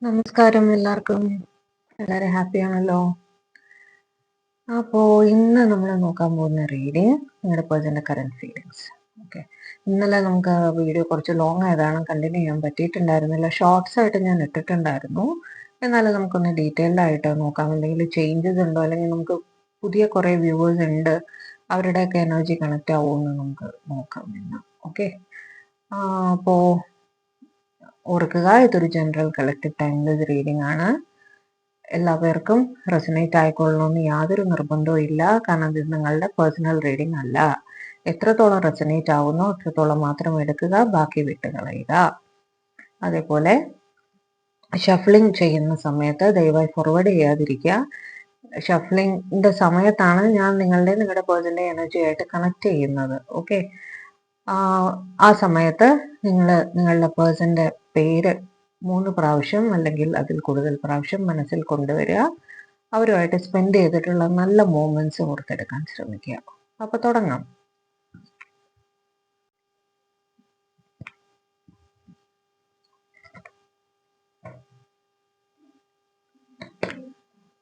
നമസ്കാരം എല്ലാവർക്കും. വളരെ ഹാപ്പിയാണല്ലോ. അപ്പോൾ ഇന്ന് നമ്മൾ നോക്കാൻ പോകുന്ന റീഡിങ് നിങ്ങളുടെ പേഴ്സൻ്റെ കറന്റ് ഫീലിങ്സ്. ഓക്കെ, ഇന്നലെ നമുക്ക് വീഡിയോ കുറച്ച് ലോങ് ആയതാണ്, കണ്ടിന്യൂ ചെയ്യാൻ പറ്റിയിട്ടുണ്ടായിരുന്നില്ല. ഷോർട്സ് ആയിട്ട് ഞാൻ ഇട്ടിട്ടുണ്ടായിരുന്നു. എന്നാലും നമുക്കൊന്ന് ഡീറ്റെയിൽഡ് ആയിട്ട് നോക്കാം. എന്തെങ്കിലും ചേഞ്ചസ് ഉണ്ടോ, അല്ലെങ്കിൽ നമുക്ക് പുതിയ കുറേ വ്യൂവേഴ്സ് ഉണ്ട്, അവരുടെയൊക്കെ എനർജി കണക്റ്റ് ആവുമെന്ന് നമുക്ക് നോക്കാം ഇന്ന്. ഓക്കെ, അപ്പോൾ ഓർക്കുക, ഇതൊരു ജനറൽ കളക്റ്റീവ് ടൈംലെസ് റീഡിംഗ് ആണ്. എല്ലാവർക്കും റെസനേറ്റ് ആയിക്കൊള്ളണമെന്ന് യാതൊരു നിർബന്ധവും ഇല്ല. കാരണം ഇത് നിങ്ങളുടെ പേഴ്സണൽ റീഡിംഗ് അല്ല. എത്രത്തോളം റെസനേറ്റ് ആവുന്നോ അത്രത്തോളം മാത്രം എടുക്കുക, ബാക്കി വിട്ടുകളയുക. അതേപോലെ ഷഫ്ലിംഗ് ചെയ്യുന്ന സമയത്ത് ദയവായി ഫോർവേഡ് ചെയ്യാതിരിക്കുക. ഷഫ്ലിംഗിന്റെ സമയത്താണ് ഞാൻ നിങ്ങളുടെ പേഴ്സന്റെ എനർജി ആയിട്ട് കണക്ട് ചെയ്യുന്നത്. ഓക്കെ, ആ സമയത്ത് നിങ്ങളുടെ പേഴ്സന്റെ പേര് 3 പ്രാവശ്യം അല്ലെങ്കിൽ അതിൽ കൂടുതൽ പ്രാവശ്യം മനസ്സിൽ കൊണ്ടുവരിക. അവരുമായിട്ട് സ്പെൻഡ് ചെയ്തിട്ടുള്ള നല്ല മൂമെന്റ്സ് ഓർത്തെടുക്കാൻ ശ്രമിക്കുക. അപ്പൊ തുടങ്ങാം.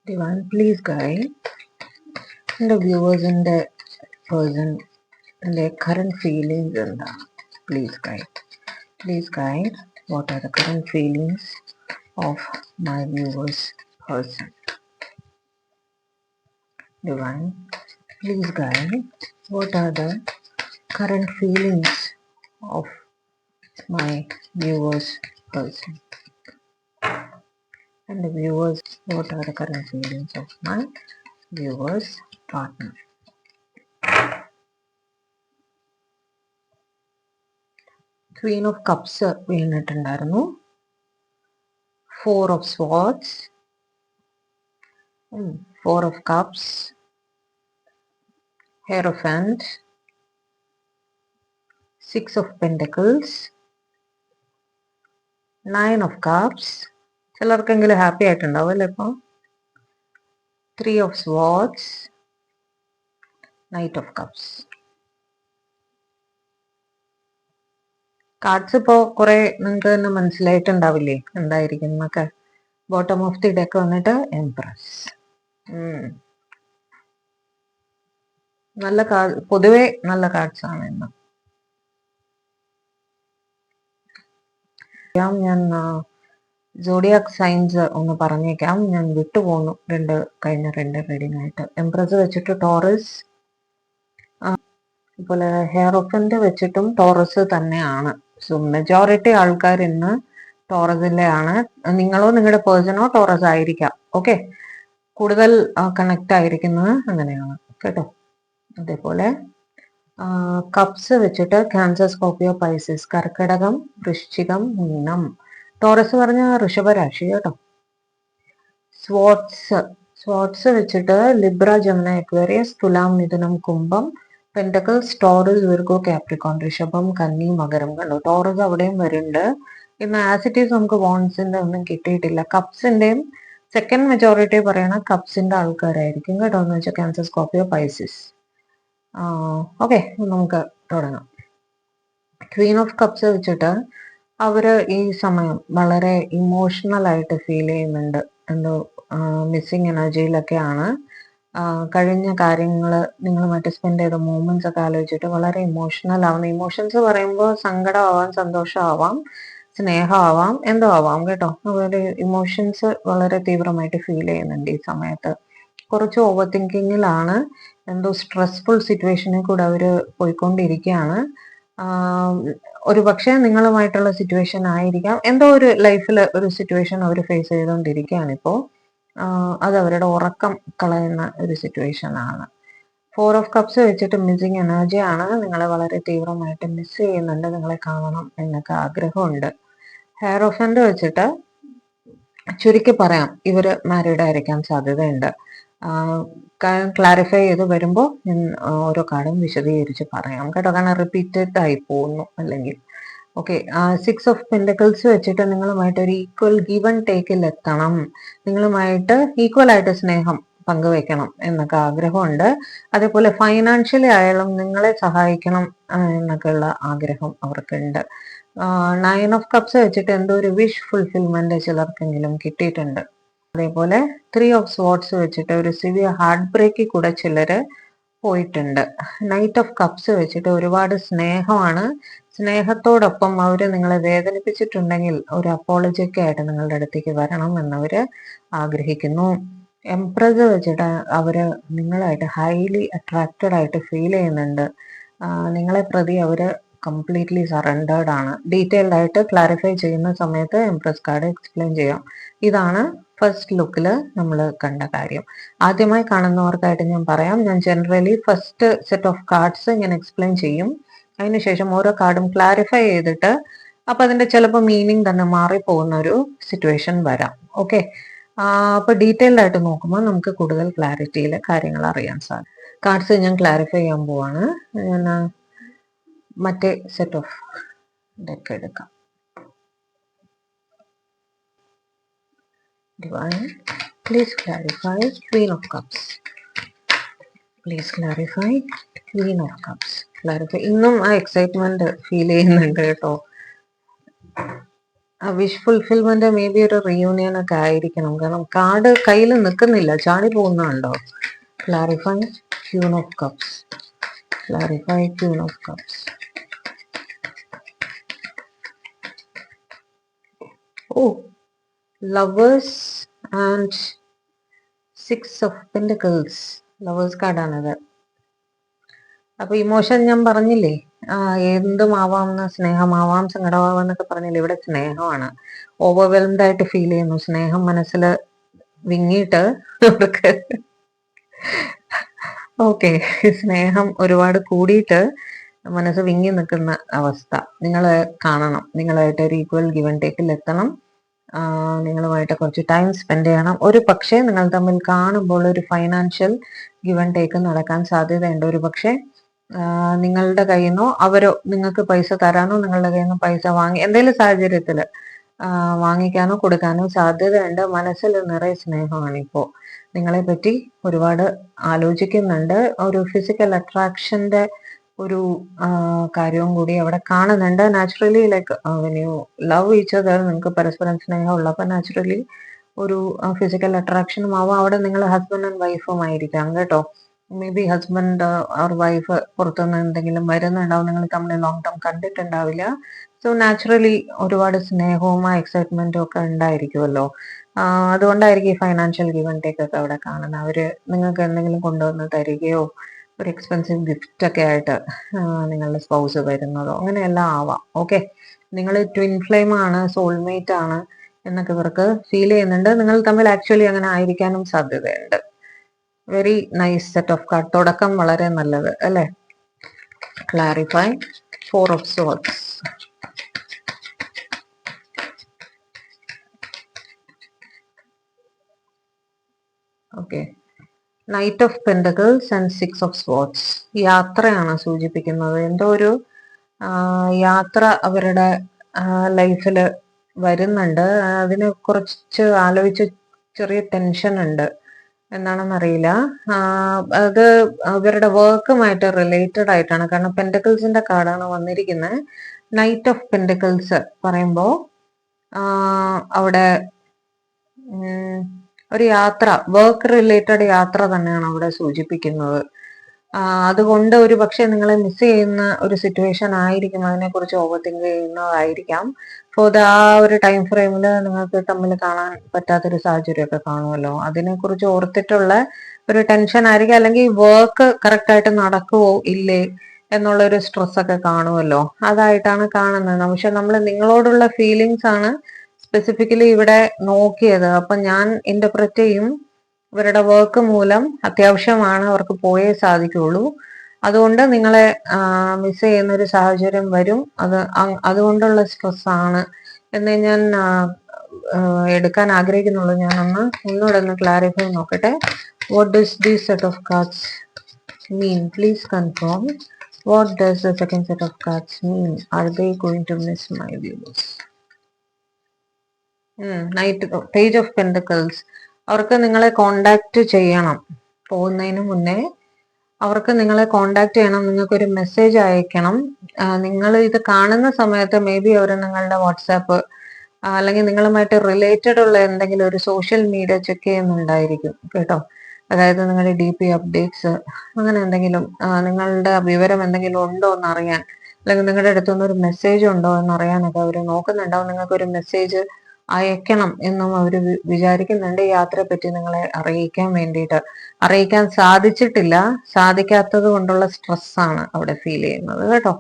Divine, please guide the viewers in the person and their current feelings എന്താണ്. Please guide what are the current feelings of my viewers person. Divine, please guide what are the current feelings of my viewers person. And the viewers, what are the current feelings of my viewers partner. Queen of Cups വീണിട്ടുണ്ടായിരുന്നു. 4 of Swords, 4 of Cups, Hierophant, 6 of Pentacles, 9 of Cups. ചിലർക്കെങ്കിലും happy ആയിട്ടുണ്ടാവും അല്ലേ ഇപ്പൊ. 3 of Swords, Knight of Cups. Cards ഇപ്പോ കുറെ നിങ്ങൾക്ക് തന്നെ മനസ്സിലായിട്ടുണ്ടാവില്ലേ എന്തായിരിക്കും എന്നൊക്കെ. Bottom of the deck വന്നിട്ട് എംപ്രസ്. നല്ല കാർഡ്, പൊതുവെ നല്ല കാർഡ്സ് ആണ് ഇന്ന്. ഞാൻ സോഡിയാക് സൈൻസ് ഒന്ന് പറഞ്ഞേക്കാം. ഞാൻ വിട്ടുപോന്നു കഴിഞ്ഞ രണ്ട് റീഡിംഗ് ആയിട്ട്. എംപ്രസ് വെച്ചിട്ട് ടോറസ്, അതുപോലെ ഹെയറോഫന്റ് വെച്ചിട്ടും ടോറസ് തന്നെയാണ്. സോ മെജോറിറ്റി ആൾക്കാർ ഇന്ന് ടോറസിന്റെ ആണ്. നിങ്ങളോ നിങ്ങളുടെ പേഴ്സണോ ടോറസ് ആയിരിക്കാം. ഓക്കെ, കൂടുതൽ കണക്ട് ആയിരിക്കുന്നത് അങ്ങനെയാണ് കേട്ടോ. അതേപോലെ കപ്സ് വെച്ചിട്ട് ക്യാൻസർ, സ്കോർപ്പിയോ, പൈസസ്, കർക്കിടകം, വൃശ്ചികം, മീനം. ടോറസ് പറഞ്ഞ ഋഷഭരാശി കേട്ടോ. സ്വാട്സ് വെച്ചിട്ട് ലിബ്ര, ജമുന, അക്വേറിയസ്, തുലാം, മിഥുനം, കുംഭം, പെന്റക്കിൾസ്, ടോറസ്, വിർഗോ, കാപ്രിക്കോൺ, ഋഷഭം, കന്നി, മകരം. കണ്ടോ, ടോറസ് അവിടെയും വരുന്നുണ്ട്. ഇന്ന് ആസിറ്റീസ് നമുക്ക് വോൺസിന്റെ ഒന്നും കിട്ടിയിട്ടില്ല. കപ്സിന്റെയും സെക്കൻഡ് മെജോറിറ്റി പറയണ കപ്സിന്റെ ആൾക്കാരായിരിക്കും കേട്ടോ. എന്ന് വെച്ചാൽ ക്യാൻസർ, സ്കോർപ്പിയോ, പൈസസ്. ഓക്കെ, നമുക്ക് തുടങ്ങാം. ക്വീൻ ഓഫ് കപ്സ് വെച്ചിട്ട് അവര് ഈ സമയം വളരെ ഇമോഷണൽ ആയിട്ട് ഫീൽ ചെയ്യുന്നുണ്ട്. എന്തോ മിസ്സിങ് എനർജിയിലൊക്കെയാണ്. കഴിഞ്ഞ കാര്യങ്ങൾ നിങ്ങളുമായിട്ട് സ്പെൻഡ് ചെയ്ത മൂമെന്റ്സ് ഒക്കെ ആലോചിച്ചിട്ട് വളരെ ഇമോഷണൽ ആവുന്ന. ഇമോഷൻസ് പറയുമ്പോൾ സങ്കടമാവാം, സന്തോഷമാവാം, സ്നേഹമാവാം, എന്തോ ആവാം കേട്ടോ. അതുപോലെ ഇമോഷൻസ് വളരെ തീവ്രമായിട്ട് ഫീൽ ചെയ്യുന്നുണ്ട് ഈ സമയത്ത്. കുറച്ച് ഓവർ തിങ്കിങ്ങിലാണ്. എന്തോ സ്ട്രെസ്ഫുൾ സിറ്റുവേഷനിൽ കൂടെ അവര് പോയിക്കൊണ്ടിരിക്കുകയാണ്. ഒരു പക്ഷേ നിങ്ങളുമായിട്ടുള്ള സിറ്റുവേഷൻ ആയിരിക്കാം. എന്തോ ഒരു ലൈഫിൽ ഒരു സിറ്റുവേഷൻ അവർ ഫേസ് ചെയ്തുകൊണ്ടിരിക്കുകയാണ് ഇപ്പോൾ. അത് അവരുടെ ഉറക്കം കളയുന്ന ഒരു സിറ്റുവേഷൻ ആണ്. 4 ഓഫ് കപ്സ് വെച്ചിട്ട് മിസ്സിങ് എനർജി ആണ്. നിങ്ങളെ വളരെ തീവ്രമായിട്ട് മിസ് ചെയ്യുന്നുണ്ട്, നിങ്ങളെ കാണണം എന്നൊക്കെ ആഗ്രഹമുണ്ട്. ഹെയറോഫന്റ് വെച്ചിട്ട് ചുരുക്കി പറയാം, ഇവര് മാരീഡ് ആയിരിക്കാൻ സാധ്യതയുണ്ട്. ക്ലാരിഫൈ ചെയ്ത് വരുമ്പോൾ ഞാൻ ഓരോ കാർഡും വിശദീകരിച്ച് പറയാം കേട്ടോ. കാരണം റിപ്പീറ്റഡ് ആയി പോകുന്നു അല്ലെങ്കിൽ. ഓക്കെ, 6 ഓഫ് പെന്റക്കിൾസ് വെച്ചിട്ട് നിങ്ങളുമായിട്ട് ഒരു ഈക്വൽ ഗിവ് ആൻഡ് ടേക്കിൽ എത്തണം. നിങ്ങളുമായിട്ട് ഈക്വൽ ആയിട്ട് സ്നേഹം പങ്കുവെക്കണം എന്നൊക്കെ ആഗ്രഹമുണ്ട്. അതേപോലെ ഫൈനാൻഷ്യലി ആയാലും നിങ്ങളെ സഹായിക്കണം എന്നൊക്കെയുള്ള ആഗ്രഹം അവർക്കുണ്ട്. 9 ഓഫ് കപ്സ് വെച്ചിട്ട് എന്തോ ഒരു വിഷ് ഫുൾഫിൽമെന്റ് ചിലർക്കെങ്കിലും കിട്ടിയിട്ടുണ്ട്. അതേപോലെ 3 ഓഫ് സ്വാർഡ്സ് വെച്ചിട്ട് ഒരു സിവിയർ ഹാർട്ട് ബ്രേക്കിൽ കൂടെ ചിലര് പോയിട്ടുണ്ട്. നൈറ്റ് ഓഫ് കപ്സ് വെച്ചിട്ട് ഒരുപാട് സ്നേഹമാണ്. സ്നേഹത്തോടൊപ്പം അവര് നിങ്ങളെ വേദനിപ്പിച്ചിട്ടുണ്ടെങ്കിൽ ഒരു അപ്പോളജിക്കായിട്ട് നിങ്ങളുടെ അടുത്തേക്ക് വരണം എന്നവര് ആഗ്രഹിക്കുന്നു. എംപ്രസ് വെച്ചിട്ട് അവര് നിങ്ങളായിട്ട് ഹൈലി അട്രാക്റ്റഡ് ആയിട്ട് ഫീൽ ചെയ്യുന്നുണ്ട്. നിങ്ങളെ പ്രതി അവര് കംപ്ലീറ്റ്ലി സറണ്ടേർഡ് ആണ്. ഡീറ്റെയിൽഡ് ആയിട്ട് ക്ലാരിഫൈ ചെയ്യുന്ന സമയത്ത് എംപ്രസ് കാർഡ് എക്സ്പ്ലെയിൻ ചെയ്യാം. ഇതാണ് ഫസ്റ്റ് ലുക്കിൽ നമ്മൾ കണ്ട കാര്യം. ആദ്യമായി കാണുന്നവർക്കായിട്ട് ഞാൻ പറയാം, ഞാൻ generally first set of cards ഞാൻ എക്സ്പ്ലെയിൻ ചെയ്യും. അതിനുശേഷം ഓരോ കാർഡും ക്ലാരിഫൈ ചെയ്തിട്ട് അപ്പൊ അതിന്റെ ചിലപ്പോൾ മീനിങ് തന്നെ മാറിപ്പോകുന്ന ഒരു സിറ്റുവേഷൻ വരാം. ഓക്കെ, അപ്പൊ ഡീറ്റെയിൽഡ് ആയിട്ട് നോക്കുമ്പോൾ നമുക്ക് കൂടുതൽ ക്ലാരിറ്റിയിൽ കാര്യങ്ങൾ അറിയാൻ സാധിക്കും. കാർഡ്സ് ഞാൻ ക്ലാരിഫൈ ചെയ്യാൻ പോവാണ്. ഞാൻ മറ്റേ സെറ്റ് ഓഫ് ഡെക്ക് എടുക്കാം. Divine, please clarify Queen of Cups. Please clarify Queen of Cups. Clarify. ഇന്നും ആ എക്സൈറ്റ്മെന്റ് ഫീൽ ചെയ്യുന്നുണ്ട് കേട്ടോ. ആ വിഷ് ഫുൾഫിൽമെന്റ് മേ ബി ഒരു റീയൂണിയൻ ഒക്കെ ആയിരിക്കണം. കാരണം കാർഡ് കയ്യിൽ നിൽക്കുന്നില്ല, ചാടി പോകുന്നുണ്ടോ. Clarify Queen of Cups. Clarify Queen of Cups. Oh, Lovers and 6 of Pentacles. Lovers കാർഡാണത്. അപ്പൊ ഇമോഷൻ ഞാൻ പറഞ്ഞില്ലേ, എന്തും ആവാം, സ്നേഹമാവാം, സങ്കടമാവാം എന്നൊക്കെ പറഞ്ഞില്ലേ. ഇവിടെ സ്നേഹമാണ്. ഓവർവെൽംഡ് ആയിട്ട് ഫീൽ ചെയ്യുന്നു. സ്നേഹം മനസ്സിൽ വിങ്ങിയിട്ട് അവർക്ക് ഓക്കെ, സ്നേഹം ഒരുപാട് കൂടിയിട്ട് മനസ്സ് വിങ്ങി നിൽക്കുന്ന അവസ്ഥ നിങ്ങൾ കാണണം. നിങ്ങളായിട്ട് ഒരു ഈക്വൽ ഗിവൻ ടേക്കിൽ എത്തണം. നിങ്ങളുമായിട്ട് കുറച്ച് ടൈം സ്പെൻഡ് ചെയ്യണം. ഒരു പക്ഷേ നിങ്ങൾ തമ്മിൽ കാണുമ്പോൾ ഒരു ഫൈനാൻഷ്യൽ ഗിവൻ ടേക്ക് നടക്കാൻ സാധ്യതയുണ്ട്. ഒരു പക്ഷേ നിങ്ങളുടെ കയ്യിൽ നിന്നോ അവരോ നിങ്ങൾക്ക് പൈസ തരാനോ നിങ്ങളുടെ കയ്യിൽ നിന്ന് പൈസ വാങ്ങി എന്തെങ്കിലും സാഹചര്യത്തിൽ വാങ്ങിക്കാനോ കൊടുക്കാനോ സാധ്യതയുണ്ട്. മനസ്സിൽ നിറയെ സ്നേഹമാണ്. ഇപ്പോൾ നിങ്ങളെ പറ്റി ഒരുപാട് ആലോചിക്കുന്നുണ്ട്. ഒരു ഫിസിക്കൽ അട്രാക്ഷന്റെ ഒരു കാര്യവും കൂടി അവിടെ കാണുന്നുണ്ട്. Naturally like when you love each other, നിങ്ങൾക്ക് പരസ്പരം സ്നേഹം ഉള്ളപ്പോൾ നാച്ചുറലി ഒരു ഫിസിക്കൽ അട്രാക്ഷനും ആവാം. അവിടെ നിങ്ങൾ ഹസ്ബൻഡ് ആൻഡ് വൈഫും ആയിരിക്കാം കേട്ടോ. May be husband or wife പുറത്തുനിന്ന് എന്തെങ്കിലും വരുന്നുണ്ടാവും. നിങ്ങൾ തമ്മിൽ ലോങ് ടേം കണ്ടിട്ടുണ്ടാവില്ല. സോ നാച്ചുറലി ഒരുപാട് സ്നേഹവും എക്സൈറ്റ്മെന്റും ഒക്കെ ഉണ്ടായിരിക്കുമല്ലോ. അതുകൊണ്ടായിരിക്കും ഈ ഫൈനാൻഷ്യൽ ഗിവൻ ടേക്ക് ഒക്കെ അവിടെ കാണുന്നത്. അവര് നിങ്ങൾക്ക് എന്തെങ്കിലും കൊണ്ടുവന്ന് തരികയോ ഒരു എക്സ്പെൻസീവ് ഗിഫ്റ്റ് ഒക്കെ ആയിട്ട് നിങ്ങളുടെ സ്പൗസ് വരുന്നതോ അങ്ങനെയെല്ലാം ആവാം. ഓക്കെ, നിങ്ങൾ ട്വിൻ ഫ്ലെയിം ആണ്, സോൾമേറ്റ് ആണ് എന്നൊക്കെ ഇവർക്ക് ഫീൽ ചെയ്യുന്നുണ്ട്. നിങ്ങൾ തമ്മിൽ ആക്ച്വലി അങ്ങനെ ആയിരിക്കാനും സാധ്യതയുണ്ട്. Very nice set of card. തുടക്കം വളരെ നല്ലത് അല്ലെ. Clarify 4 of Swords. Okay, knight of pentacles and 6 of Swords. യാത്രയാണ് സൂചിപ്പിക്കുന്നത്. എന്തോ ഒരു യാത്ര അവരുടെ ലൈഫിൽ വരുന്നുണ്ട്. അതിനെ കുറച്ച് ആലോചിച്ച് ചെറിയ ടെൻഷൻ ഉണ്ട്. എന്താണെന്നറിയില്ല. അത് അവരുടെ വർക്കുമായിട്ട് റിലേറ്റഡ് ആയിട്ടാണ്. കാരണം പെൻഡക്കിൾസിന്റെ കാർഡാണ് വന്നിരിക്കുന്നത്. നൈറ്റ് ഓഫ് പെൻഡക്കിൾസ് പറയുമ്പോൾ അവിടെ ഒരു യാത്ര, വർക്ക് റിലേറ്റഡ് യാത്ര തന്നെയാണ് അവിടെ സൂചിപ്പിക്കുന്നത്. അതുകൊണ്ട് ഒരു പക്ഷെ നിങ്ങളെ മിസ് ചെയ്യുന്ന ഒരു സിറ്റുവേഷൻ ആയിരിക്കും. അതിനെക്കുറിച്ച് ഓവർ തിങ്ക് ചെയ്യുന്നതായിരിക്കാം. ഫോർ ആ ഒരു ടൈം ഫ്രെയിമിൽ നിങ്ങൾക്ക് തമ്മിൽ കാണാൻ പറ്റാത്തൊരു സാഹചര്യമൊക്കെ കാണുമല്ലോ. അതിനെക്കുറിച്ച് ഓർത്തിട്ടുള്ള ഒരു ടെൻഷൻ ആയിരിക്കും. അല്ലെങ്കിൽ വർക്ക് കറക്റ്റ് ആയിട്ട് നടക്കുവോ ഇല്ലേ എന്നുള്ളൊരു സ്ട്രെസ് ഒക്കെ കാണുമല്ലോ. അതായിട്ടാണ് കാണുന്നത്. പക്ഷെ നമ്മൾ നിങ്ങളോടുള്ള ഫീലിങ്സ് ആണ് സ്പെസിഫിക്കലി ഇവിടെ നോക്കിയത്. അപ്പൊ ഞാൻ ഇന്റർപ്രറ്റ് ചെയ്യും, ഇവരുടെ വർക്ക് മൂലം അത്യാവശ്യമാണ്, അവർക്ക് പോയേ സാധിക്കുള്ളൂ. അതുകൊണ്ട് നിങ്ങളെ മിസ് ചെയ്യുന്ന ഒരു സാഹചര്യം വരും. അതുകൊണ്ടുള്ള സ്ട്രെസ് ആണ് എന്ന് ഞാൻ എടുക്കാൻ ആഗ്രഹിക്കുന്നുള്ളൂ. ഞാനൊന്ന് ഒന്നുകൂടെ ഒന്ന് ക്ലാരിഫൈ നോക്കട്ടെ. What does this set of cards mean? Please confirm. What does the second set of cards mean? Are they going to miss my views? Knight page of pentacles. അവർക്ക് നിങ്ങളെ കോണ്ടാക്ട് ചെയ്യണം. പോകുന്നതിന് മുന്നേ അവർക്ക് നിങ്ങളെ കോണ്ടാക്ട് ചെയ്യണം, നിങ്ങൾക്കൊരു മെസ്സേജ് അയക്കണം. നിങ്ങൾ ഇത് കാണുന്ന സമയത്ത് മേ ബി അവർ നിങ്ങളുടെ വാട്സാപ്പ് അല്ലെങ്കിൽ നിങ്ങളുമായിട്ട് റിലേറ്റഡ് ഉള്ള എന്തെങ്കിലും ഒരു സോഷ്യൽ മീഡിയ ചെക്ക് ചെയ്യുന്നുണ്ടായിരിക്കും കേട്ടോ. അതായത് നിങ്ങളുടെ DP അപ്ഡേറ്റ്സ് അങ്ങനെ എന്തെങ്കിലും, നിങ്ങളുടെ വിവരം എന്തെങ്കിലും ഉണ്ടോ എന്ന് അറിയാൻ, അല്ലെങ്കിൽ നിങ്ങളുടെ അടുത്തുനിന്ന് ഒരു മെസ്സേജ് ഉണ്ടോ എന്ന് അറിയാനൊക്കെ അവർ നോക്കുന്നുണ്ടാവും. നിങ്ങൾക്കൊരു മെസ്സേജ് അയക്കണം എന്നും അവർ വിചാരിക്കുന്നുണ്ട്, യാത്രയെ പറ്റി നിങ്ങളെ അറിയിക്കാൻ വേണ്ടിയിട്ട്. അറിയിക്കാൻ സാധിച്ചിട്ടില്ല, സാധിക്കാത്തത് കൊണ്ടുള്ള സ്ട്രെസ്സാണ് അവിടെ ഫീൽ ചെയ്യുന്നത് കേട്ടോ.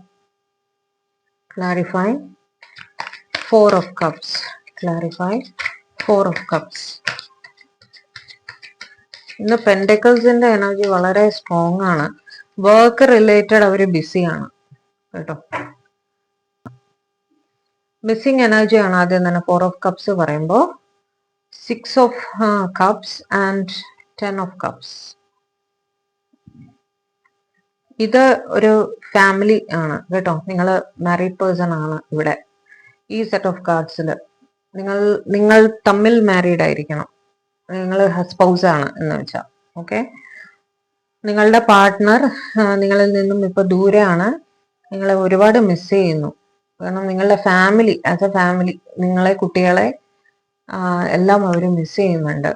Clarify Four of Cups. Clarify Four of Cups. ഇന്ന് പെൻഡക്കിൾസിന്റെ എനർജി വളരെ സ്ട്രോങ് ആണ്. വർക്ക് റിലേറ്റഡ് അവർ ബിസിയാണ് കേട്ടോ. മിസ്സിംഗ് എനർജിയാണ് ആദ്യം തന്നെ ഫോർ ഓഫ് കപ്സ് പറയുമ്പോൾ. 6 of cups and 10 of cups. ഇത് ഒരു ഫാമിലി ആണ് കേട്ടോ. നിങ്ങൾ മാരീഡ് പേഴ്സൺ ആണ് ഇവിടെ. ഈ സെറ്റ് ഓഫ് കാർഡ്സിൽ നിങ്ങൾ തമ്മിൽ മാരീഡ് ആയിരിക്കണം. നിങ്ങൾ സ്പൗസ് ആണ് എന്ന് വെച്ചാൽ ഓക്കെ. നിങ്ങളുടെ പാർട്ട്ണർ നിങ്ങളിൽ നിന്നും ഇപ്പൊ ദൂരെയാണ്, നിങ്ങളെ ഒരുപാട് മിസ് ചെയ്യുന്നു. കാരണം നിങ്ങളുടെ ഫാമിലി, ആസ് എ ഫാമിലി, നിങ്ങളെ കുട്ടികളെ എല്ലാം അവർ മിസ് ചെയ്യുന്നുണ്ട്.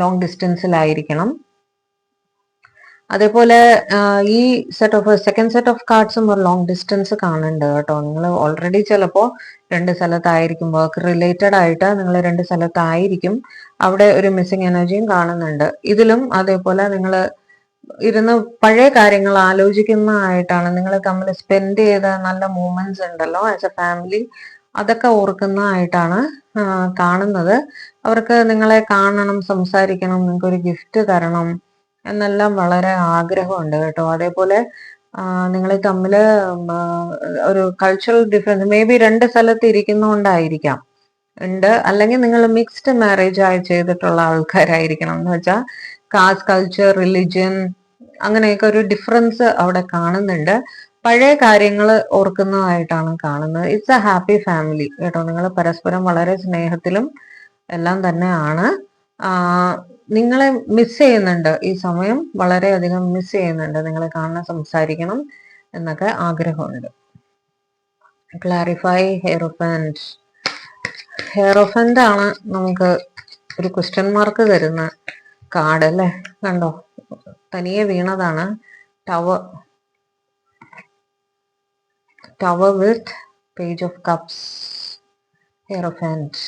ലോങ് ഡിസ്റ്റൻസിലായിരിക്കണം. അതേപോലെ ഈ സെക്കൻഡ് സെറ്റ് ഓഫ് കാർഡ്സും ഒരു ലോങ് ഡിസ്റ്റൻസ് കാണുന്നുണ്ട് കേട്ടോ. നിങ്ങൾ ഓൾറെഡി ചിലപ്പോൾ 2 സ്ഥലത്തായിരിക്കും, വർക്ക് റിലേറ്റഡ് ആയിട്ട് നിങ്ങൾ 2 സ്ഥലത്തായിരിക്കും. അവിടെ ഒരു മിസ്സിംഗ് എനർജിയും കാണുന്നുണ്ട്. ഇതിലും അതേപോലെ നിങ്ങൾ ഇരുന്ന് പഴയ കാര്യങ്ങൾ ആലോചിക്കുന്നതായിട്ടാണ്. നിങ്ങൾ തമ്മിൽ സ്പെൻഡ് ചെയ്ത നല്ല മൂമെന്റ്സ് ഉണ്ടല്ലോ ആസ് എ ഫാമിലി, അതൊക്കെ ഓർക്കുന്നതായിട്ടാണ് കാണുന്നത്. അവർക്ക് നിങ്ങളെ കാണണം, സംസാരിക്കണം, നിങ്ങൾക്കൊരു ഗിഫ്റ്റ് തരണം എന്നെല്ലാം വളരെ ആഗ്രഹമുണ്ട് കേട്ടോ. അതേപോലെ നിങ്ങൾ തമ്മിൽ ഒരു കൾച്ചറൽ ഡിഫറൻസ് മേ ബി 2 സ്ഥലത്ത് ഇരിക്കുന്നതുകൊണ്ടായിരിക്കാം ഉണ്ട്. അല്ലെങ്കിൽ നിങ്ങൾ മിക്സ്ഡ് മാരേജ് ആയി ചെയ്തിട്ടുള്ള ആൾക്കാരായിരിക്കണം. എന്ന് വെച്ചാൽ കാസ്റ്റ്, കൾച്ചർ, റിലിജിയൻ അങ്ങനെയൊക്കെ ഒരു ഡിഫറൻസ് അവിടെ കാണുന്നുണ്ട്. പഴയ കാര്യങ്ങൾ ഓർക്കുന്നതായിട്ടാണ് കാണുന്നത്. ഇറ്റ്സ് എ ഹാപ്പി ഫാമിലി കേട്ടോ. നിങ്ങൾ പരസ്പരം വളരെ സ്നേഹത്തിലും എല്ലാം തന്നെയാണ്. നിങ്ങളെ മിസ് ചെയ്യുന്നുണ്ട്, ഈ സമയം വളരെയധികം മിസ് ചെയ്യുന്നുണ്ട്. നിങ്ങളെ കാണാൻ, സംസാരിക്കണം എന്നൊക്കെ ആഗ്രഹമുണ്ട്. ക്ലാരിഫൈ ഹെയറോഫന്റ്. ഹെയറോഫന്റ് ആണ് നമുക്ക് ഒരു ക്വസ്റ്റ്യൻ മാർക്ക് തരുന്ന കാർഡ് അല്ലേ. കണ്ടോ, തനിയെ വീണതാണ്. Tower with page of cups. Hierophant.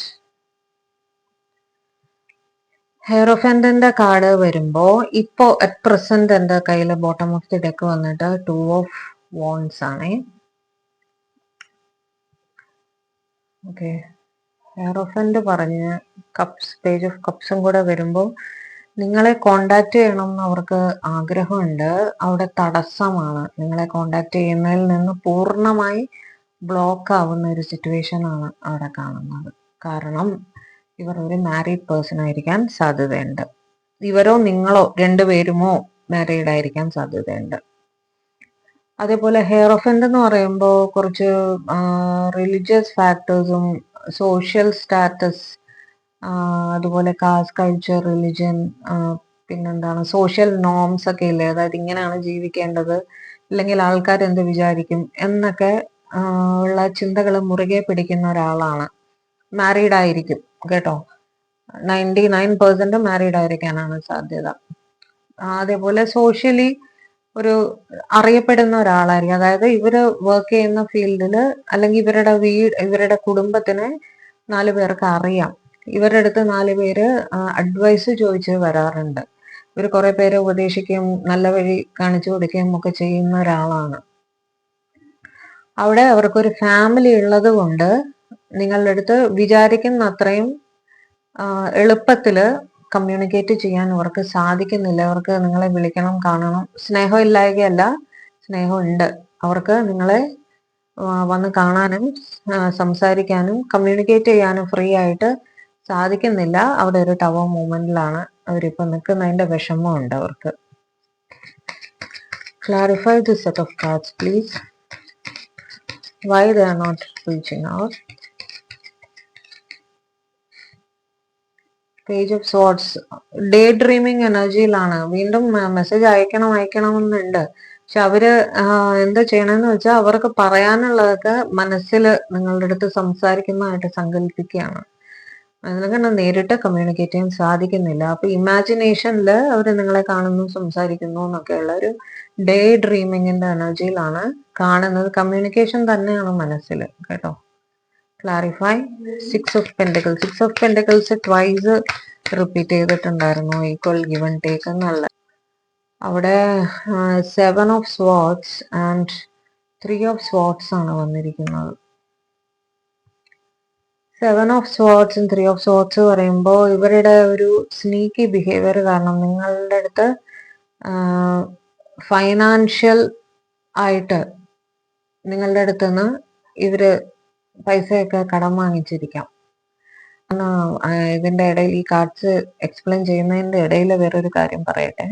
ഹെയറോഫന്റിന്റെ കാർഡ് വരുമ്പോ ഇപ്പോ അറ്റ് പ്രസന്റ് എന്റെ കയ്യിൽ ബോട്ടം ഓഫ് ദി ഡെക്ക് വന്നിട്ട് 2 ഓഫ് വോൺസ് ആണ്. ഓക്കെ, ഹെയറോഫന്റ് പറഞ്ഞ് കപ്സ്, പേജ് ഓഫ് കപ്സും കൂടെ വരുമ്പോൾ നിങ്ങളെ കോണ്ടാക്ട് ചെയ്യണം എന്ന് അവർക്ക് ആഗ്രഹമുണ്ട്. അവിടെ തടസ്സമാണ്. നിങ്ങളെ കോണ്ടാക്ട് ചെയ്യുന്നതിൽ നിന്ന് പൂർണ്ണമായി ബ്ലോക്ക് ആവുന്ന ഒരു സിറ്റുവേഷൻ ആണ് അവിടെ കാണുന്നത്. കാരണം ഇവർ ഒരു മാരീഡ് പേഴ്സൺ ആയിരിക്കാൻ സാധ്യതയുണ്ട്. ഇവരോ നിങ്ങളോ രണ്ടുപേരുമോ മാരീഡ് ആയിരിക്കാൻ സാധ്യതയുണ്ട്. അതേപോലെ ഹെയറോഫന്റ് എന്ന് പറയുമ്പോൾ കുറച്ച് റിലീജിയസ് ഫാക്ടേഴ്സും സോഷ്യൽ സ്റ്റാറ്റസ്, അതുപോലെ കാസ്റ്റ്, കൾച്ചർ, റിലിജൻ, പിന്നെന്താണ് സോഷ്യൽ നോംസ് ഒക്കെ ഇല്ലേ. അതായത് ഇങ്ങനെയാണ് ജീവിക്കേണ്ടത്, അല്ലെങ്കിൽ ആൾക്കാർ എന്ത് വിചാരിക്കും എന്നൊക്കെ ഉള്ള ചിന്തകൾ മുറുകെ പിടിക്കുന്ന ഒരാളാണ്. മാരീഡ് ആയിരിക്കും കേട്ടോ. 99% മാരീഡ് ആയിരിക്കാനാണ് സാധ്യത. അതേപോലെ സോഷ്യലി ഒരു അറിയപ്പെടുന്ന ഒരാളായിരിക്കും. അതായത് ഇവര് വർക്ക് ചെയ്യുന്ന ഫീൽഡിൽ അല്ലെങ്കിൽ ഇവരുടെ കുടുംബത്തിന് 4 പേർക്ക് അറിയാം. ഇവരുടെ അടുത്ത് 4 പേര് അഡ്വൈസ് ചോദിച്ച് വരാറുണ്ട്. ഇവർ കുറെ പേരെ ഉപദേശിക്കുകയും നല്ല വഴി കാണിച്ചു കൊടുക്കുകയും ഒക്കെ ചെയ്യുന്ന ഒരാളാണ്. അവിടെ അവർക്കൊരു ഫാമിലി ഉള്ളത് കൊണ്ട് നിങ്ങളുടെ അടുത്ത് വിചാരിക്കുന്ന അത്രയും എളുപ്പത്തില് കമ്മ്യൂണിക്കേറ്റ് ചെയ്യാൻ അവർക്ക് സാധിക്കുന്നില്ല. അവർക്ക് നിങ്ങളെ വിളിക്കണം, കാണണം. സ്നേഹം ഇല്ലായകയല്ല, സ്നേഹമുണ്ട്. അവർക്ക് നിങ്ങളെ വന്ന് കാണാനും സംസാരിക്കാനും കമ്മ്യൂണിക്കേറ്റ് ചെയ്യാനും ഫ്രീ ആയിട്ട് സാധിക്കുന്നില്ല. അവിടെ ഒരു ടവർ മൂവ്മെന്റിലാണ് അവരിപ്പോ നിൽക്കുന്നതിന്റെ വിഷമമുണ്ട് അവർക്ക്. Clarify the set of cards please. Why they are not reaching out? Page of swords day dreaming എനർജിയിലാണ്. വീണ്ടും മെസ്സേജ് അയക്കണമെന്നുണ്ട്. പക്ഷെ അവര് എന്താ ചെയ്യണമെന്ന് വെച്ചാൽ അവർക്ക് പറയാനുള്ളതൊക്കെ മനസ്സിൽ നിങ്ങളുടെ അടുത്ത് സംസാരിക്കുന്നതായിട്ട് സങ്കല്പിക്കുകയാണ്. അതിനൊക്കെ നേരിട്ട് കമ്മ്യൂണിക്കേറ്റ് ചെയ്യാൻ സാധിക്കുന്നില്ല. അപ്പൊ ഇമാജിനേഷനിൽ അവർ നിങ്ങളെ കാണുന്നു, സംസാരിക്കുന്നു എന്നൊക്കെയുള്ള ഒരു ഡേ ഡ്രീമിങ്ങിന്റെ എനർജിയിലാണ് കാണുന്നത്. കമ്മ്യൂണിക്കേഷൻ തന്നെയാണ് മനസ്സിൽ, കേട്ടോ. Clarify. 6 of Pentacles. 6 of Pentacles twice repeat ചെയ്തിട്ടുണ്ടായിരുന്നു. ഈക്വൽ ഗിവ് ആൻഡ് ടേക്ക് എന്നുള്ള. അവിടെ 7 of Swords and 3 of Swords ആണ് വന്നിരിക്കുന്നത്. 7 of Swords and 3 of Swords പറയുമ്പോൾ ഇവരുടെ ഒരു സ്നീക്കി ബിഹേവിയർ കാരണം നിങ്ങളുടെ അടുത്ത് ഫൈനാൻഷ്യൽ ആയിട്ട് നിങ്ങളുടെ അടുത്ത് നിന്ന് ഇവര് പൈസയൊക്കെ കടം വാങ്ങിച്ചിരിക്കാം. ഇതിന്റെ ഇടയിൽ ഈ കാർഡ്സ് എക്സ്പ്ലെയിൻ ചെയ്യുന്നതിന്റെ ഇടയിൽ വേറൊരു കാര്യം പറയട്ടെ.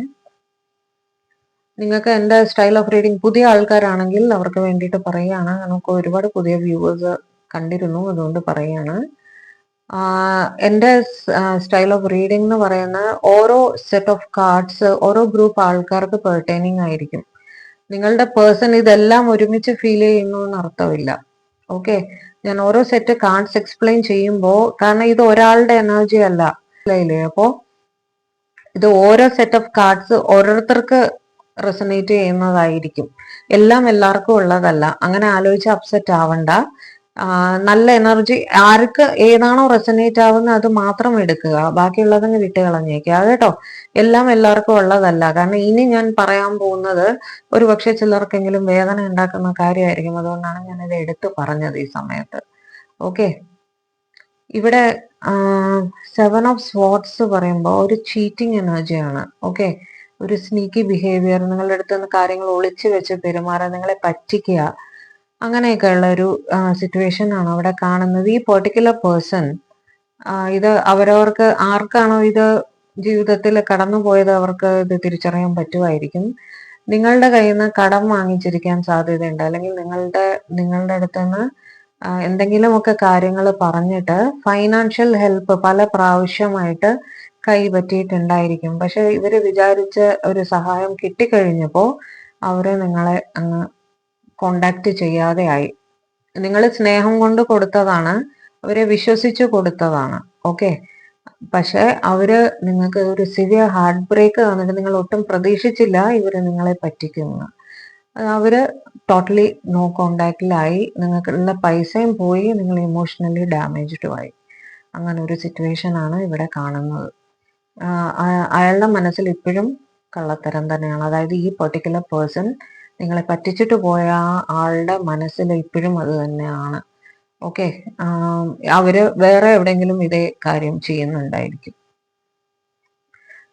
നിങ്ങൾക്ക് എൻ്റെ സ്റ്റൈൽ ഓഫ് റീഡിംഗ് പുതിയ ആൾക്കാരാണെങ്കിൽ അവർക്ക് വേണ്ടിയിട്ട് പറയുകയാണ്. നമുക്ക് ഒരുപാട് പുതിയ വ്യൂവേഴ്സ് കണ്ടിരുന്നു, അതുകൊണ്ട് പറയുകയാണ്. എൻ്റെ സ്റ്റൈൽ ഓഫ് റീഡിംഗ് എന്ന് പറയുന്ന ഓരോ സെറ്റ് ഓഫ് കാർഡ്സ് ഓരോ ഗ്രൂപ്പ് ആൾക്കാർക്ക് പെർട്ടൈനിങ് ആയിരിക്കും. നിങ്ങളുടെ പേഴ്സൺ ഇതെല്ലാം ഒരുമിച്ച് ഫീൽ ചെയ്യുന്നു എന്ന് അർത്ഥമില്ല. ഓക്കെ, ഞാൻ ഓരോ സെറ്റ് കാർഡ്സ് എക്സ്പ്ലെയിൻ ചെയ്യുമ്പോൾ, കാരണം ഇത് ഒരാളുടെ എനർജി അല്ല, അപ്പോ ഇത് ഓരോ സെറ്റ് ഓഫ് കാർഡ്സ് ഓരോരുത്തർക്ക് റെസനേറ്റ് ചെയ്യുന്നതായിരിക്കും. എല്ലാം എല്ലാവർക്കും ഉള്ളതല്ല. അങ്ങനെ ആലോചിച്ച് അപ്സെറ്റ് ആവണ്ട. നല്ല എനർജി ആർക്ക് ഏതാണോ റെസനേറ്റ് ആവുന്നത് അത് മാത്രം എടുക്കുക, ബാക്കിയുള്ളതങ്ങ് വിട്ട് കളഞ്ഞേക്കുക, കേട്ടോ. എല്ലാം എല്ലാവർക്കും ഉള്ളതല്ല. കാരണം ഇനി ഞാൻ പറയാൻ പോകുന്നത് ഒരു പക്ഷെ ചിലർക്കെങ്കിലും വേദന ഉണ്ടാക്കുന്ന കാര്യമായിരിക്കും. അതുകൊണ്ടാണ് ഞാനിത് എടുത്തു പറഞ്ഞത് ഈ സമയത്ത്. ഓക്കെ, ഇവിടെ 7 of Swords പറയുമ്പോൾ ഒരു ചീറ്റിംഗ് എനർജിയാണ്. ഓക്കെ, ഒരു സ്നീക്കി ബിഹേവിയർ, നിങ്ങളുടെ അടുത്ത് നിന്ന് കാര്യങ്ങൾ ഒളിച്ചു വെച്ച് പെരുമാറുക, നിങ്ങളെ പറ്റിക്കുക, അങ്ങനെയൊക്കെയുള്ള ഒരു സിറ്റുവേഷൻ ആണ് അവിടെ കാണുന്നത്. ഈ പെർട്ടിക്കുലർ പേഴ്സൺ ഇത് അവരവർക്ക് ആർക്കാണോ ഇത് ജീവിതത്തിൽ കടന്നു പോയത് അവർക്ക് ഇത് തിരിച്ചറിയാൻ പറ്റുമായിരിക്കും. നിങ്ങളുടെ കയ്യിൽ നിന്ന് കടം വാങ്ങിച്ചിരിക്കാൻ സാധ്യതയുണ്ട്, അല്ലെങ്കിൽ നിങ്ങളുടെ അടുത്ത് നിന്ന് എന്തെങ്കിലുമൊക്കെ കാര്യങ്ങൾ പറഞ്ഞിട്ട് ഫൈനാൻഷ്യൽ ഹെൽപ്പ് പല പ്രാവശ്യമായിട്ട് കൈപറ്റിയിട്ടുണ്ടായിരിക്കും. പക്ഷെ ഇവര് വിചാരിച്ച ഒരു സഹായം കിട്ടിക്കഴിഞ്ഞപ്പോൾ അവര് നിങ്ങളെ അങ്ങ് കോണ്ടാക്ട് ചെയ്യാതെ ആയി. നിങ്ങൾ സ്നേഹം കൊണ്ട് കൊടുത്തതാണ്, അവരെ വിശ്വസിച്ച് കൊടുത്തതാണ്. ഓക്കെ, പക്ഷെ അവര് നിങ്ങൾക്ക് ഒരു സിവിയർ ഹാർട്ട് ബ്രേക്ക് തന്നിട്ട് നിങ്ങൾ ഒട്ടും പ്രതീക്ഷിച്ചില്ല ഇവര് നിങ്ങളെ പറ്റിക്കുന്നു. അവര് ടോട്ടലി നോ കോണ്ടാക്റ്റിലായി, നിങ്ങൾക്കുള്ള പൈസയും പോയി, നിങ്ങൾ ഇമോഷണലി ഡാമേജ്ഡും ആയി. അങ്ങനെ ഒരു സിറ്റുവേഷൻ ആണ് ഇവിടെ കാണുന്നത്. അയാളുടെ മനസ്സിൽ ഇപ്പോഴും കള്ളത്തരം തന്നെയാണ്. അതായത് ഈ പെർട്ടിക്കുലർ പേഴ്സൺ നിങ്ങളെ പറ്റിച്ചിട്ട് പോയ ആളുടെ മനസ്സിൽ ഇപ്പോഴും അത് തന്നെയാണ്. ഓക്കെ, അവര് വേറെ എവിടെയെങ്കിലും ഇതേ കാര്യം ചെയ്യുന്നുണ്ടായിരിക്കും.